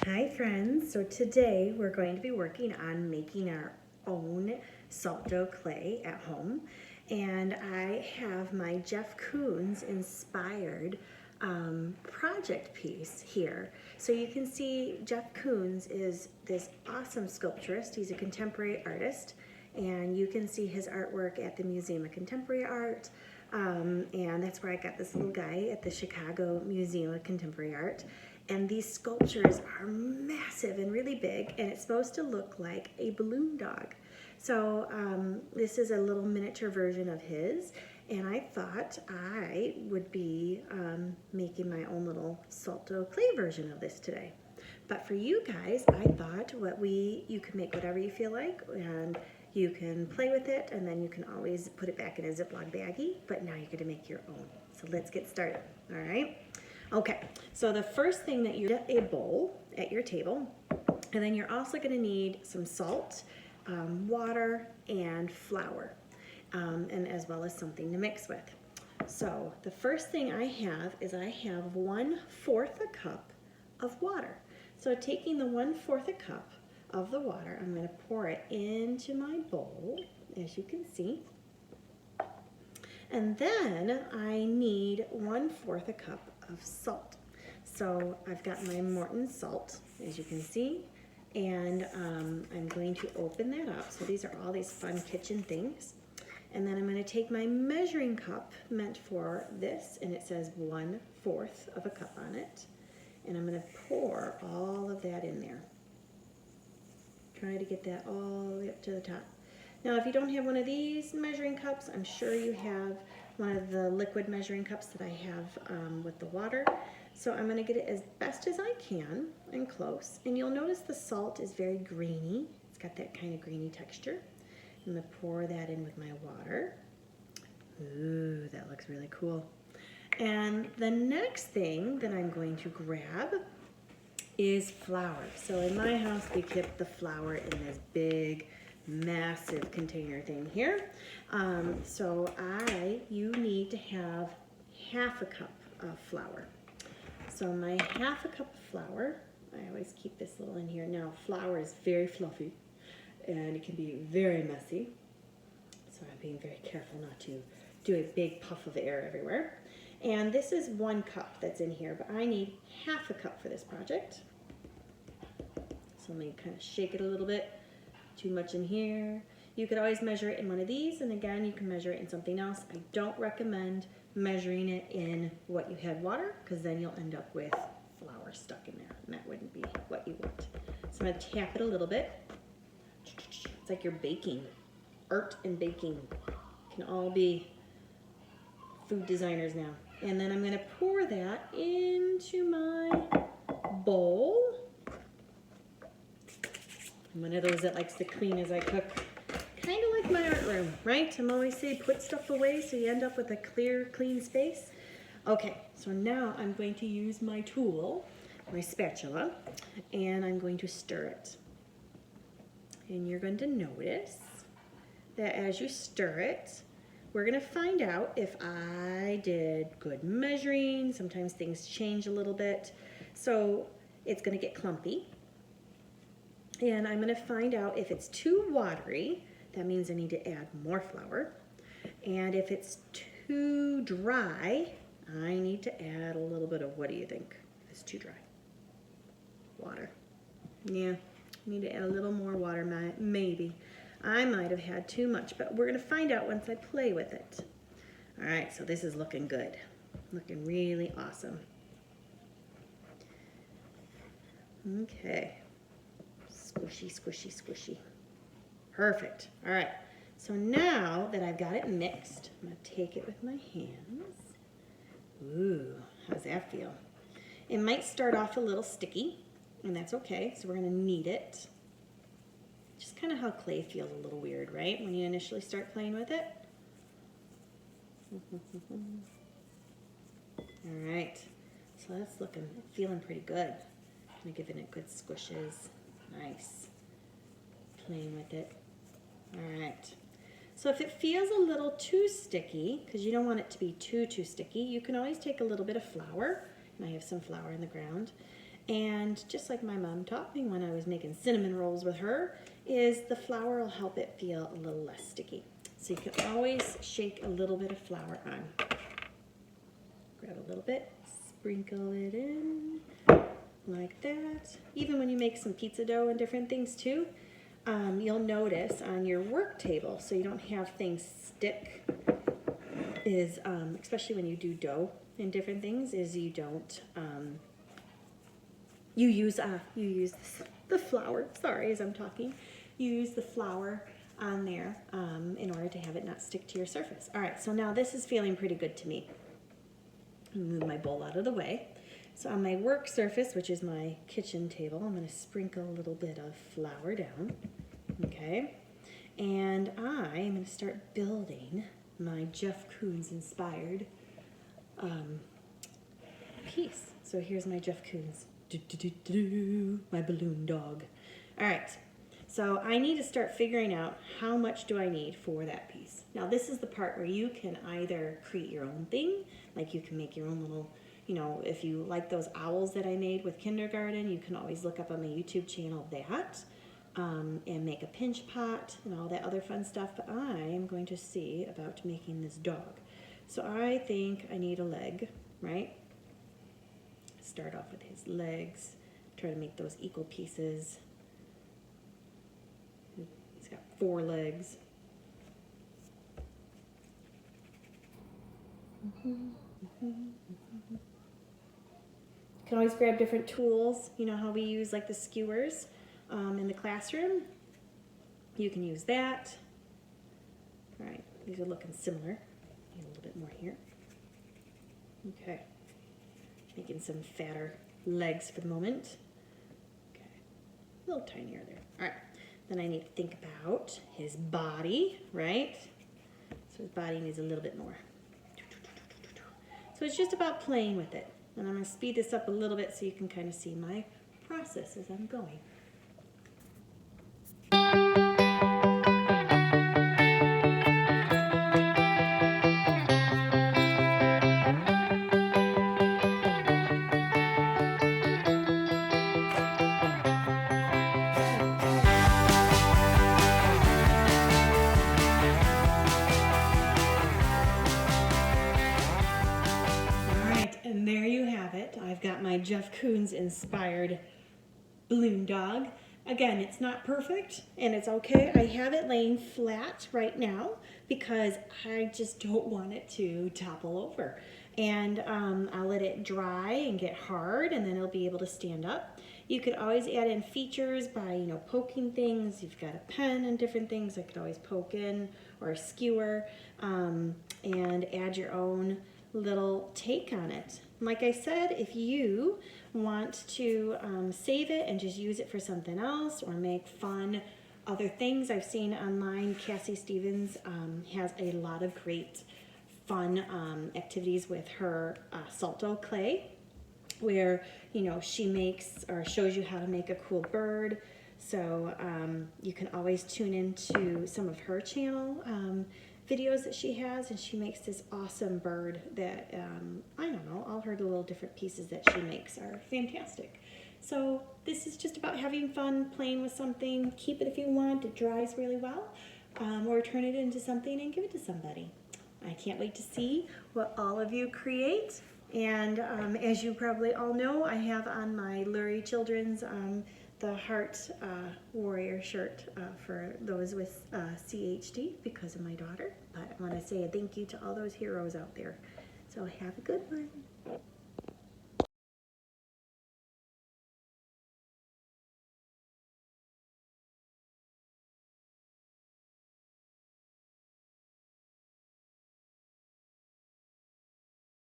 Hi friends, so today we're going to be working on making our own salt dough clay at home, and I have my Jeff Koons inspired project piece here. So you can see Jeff Koons is this awesome sculpturist. He's a contemporary artist, and you can see his artwork at the Museum of Contemporary Art. And that's where I got this little guy at the Chicago Museum of Contemporary Art. And these sculptures are massive and really big, and it's supposed to look like a balloon dog. So this is a little miniature version of his, and I thought I would be making my own little salt dough clay version of this today. But for you guys, I thought you can make whatever you feel like, and you can play with it, and then you can always put it back in a Ziploc baggie, but now you're gonna make your own. So let's get started, all right? Okay, so the first thing that you get a bowl at your table, and then you're also gonna need some salt, water, and flour, and as well as something to mix with. So the first thing I have is I have 1/4 a cup of water. So taking the 1/4 a cup of the water, I'm gonna pour it into my bowl, as you can see. And then I need 1/4 a cup of salt. So I've got my Morton salt, as you can see, and I'm going to open that up. So these are all these fun kitchen things. And then I'm going to take my measuring cup meant for this, and it says 1/4 of a cup on it. And I'm going to pour all of that in there. Try to get that all the way up to the top. Now, if you don't have one of these measuring cups, I'm sure you have one of the liquid measuring cups that I have with the water. So I'm gonna get it as best as I can and close. And you'll notice the salt is very grainy. It's got that kind of grainy texture. I'm gonna pour that in with my water. Ooh, that looks really cool. And the next thing that I'm going to grab is flour. So in my house, we keep the flour in this big, massive container thing here. You need to have 1/2 a cup of flour. So my 1/2 a cup of flour, I always keep this little in here. Now flour is very fluffy and it can be very messy. So I'm being very careful not to do a big puff of air everywhere. And this is 1 cup that's in here, but I need 1/2 a cup for this project. So let me kind of shake it a little bit. Too much in here. You could always measure it in one of these, and again, you can measure it in something else. I don't recommend measuring it in what you had water, because then you'll end up with flour stuck in there, and that wouldn't be what you want. So I'm gonna tap it a little bit. It's like you're baking. Art and baking can all be food designers now. And then I'm gonna pour that into my bowl. I'm one of those that likes to clean as I cook. Kind of like my art room, right? I'm always saying put stuff away so you end up with a clear, clean space. Okay, so now I'm going to use my tool, my spatula, and I'm going to stir it. And you're going to notice that as you stir it, we're gonna find out if I did good measuring. Sometimes things change a little bit. So it's gonna get clumpy. And I'm gonna find out if it's too watery, that means I need to add more flour. And if it's too dry, I need to add a little bit of, what do you think? If it's too dry, water. Yeah, I need to add a little more water, maybe. I might have had too much, but we're gonna find out once I play with it. All right, so this is looking good. Looking really awesome. Okay. Squishy, squishy, squishy. Perfect. All right. So now that I've got it mixed, I'm going to take it with my hands. Ooh, how's that feel? It might start off a little sticky, and that's okay. So we're going to knead it. Just kind of how clay feels a little weird, right? When you initially start playing with it. All right. So that's feeling pretty good. I'm giving it good squishes. Nice. Playing with it. All right. So if it feels a little too sticky, because you don't want it to be too sticky, you can always take a little bit of flour, and I have some flour in the ground, And just like my mom taught me when I was making cinnamon rolls with her, is the flour will help it feel a little less sticky. So you can always shake a little bit of flour on. Grab a little bit, sprinkle it in like that. Even when you make some pizza dough and different things too, you'll notice on your work table, so you don't have things stick, is especially when you do dough and different things, is you don't you use the flour. Sorry, as I'm talking, you use the flour on there in order to have it not stick to your surface. All right, so now this is feeling pretty good to me. Move my bowl out of the way. So on my work surface, which is my kitchen table, I'm going to sprinkle a little bit of flour down, okay? And I am going to start building my Jeff Koons inspired piece. So here's my Jeff Koons, my balloon dog. All right, so I need to start figuring out how much do I need for that piece. Now this is the part where you can either create your own thing, like you can make your own little, you know, if you like those owls that I made with kindergarten, you can always look up on my YouTube channel that and make a pinch pot and all that other fun stuff. But I am going to see about making this dog. So I think I need a leg, right? Start off with his legs, try to make those equal pieces. He's got 4 legs. You can always grab different tools. You know how we use like the skewers in the classroom? You can use that. All right, these are looking similar. Need a little bit more here. Okay, making some fatter legs for the moment. Okay, a little tinier there. All right, then I need to think about his body, right? So his body needs a little bit more. So it's just about playing with it. And I'm going to speed this up a little bit so you can kind of see my process as I'm going. And there you have it. I've got my Jeff Koons inspired balloon dog. Again, it's not perfect and it's okay. I have it laying flat right now because I just don't want it to topple over. And I'll let it dry and get hard and then it'll be able to stand up. You could always add in features by, you know, poking things. You've got a pen and different things I could always poke in, or a skewer, and add your own little take on it. Like I said, if you want to save it and just use it for something else or make fun other things, I've seen online Cassie Stephens has a lot of great fun activities with her Salto clay, where, you know, she makes or shows you how to make a cool bird. So you can always tune into some of her channel videos that she has, and she makes this awesome bird that, I don't know, all her little different pieces that she makes are fantastic. So this is just about having fun, playing with something. Keep it if you want, it dries really well, or turn it into something and give it to somebody. I can't wait to see what all of you create. And as you probably all know, I have on my Lurie Children's the Heart Warrior shirt for those with CHD because of my daughter. But I want to say a thank you to all those heroes out there. So have a good one.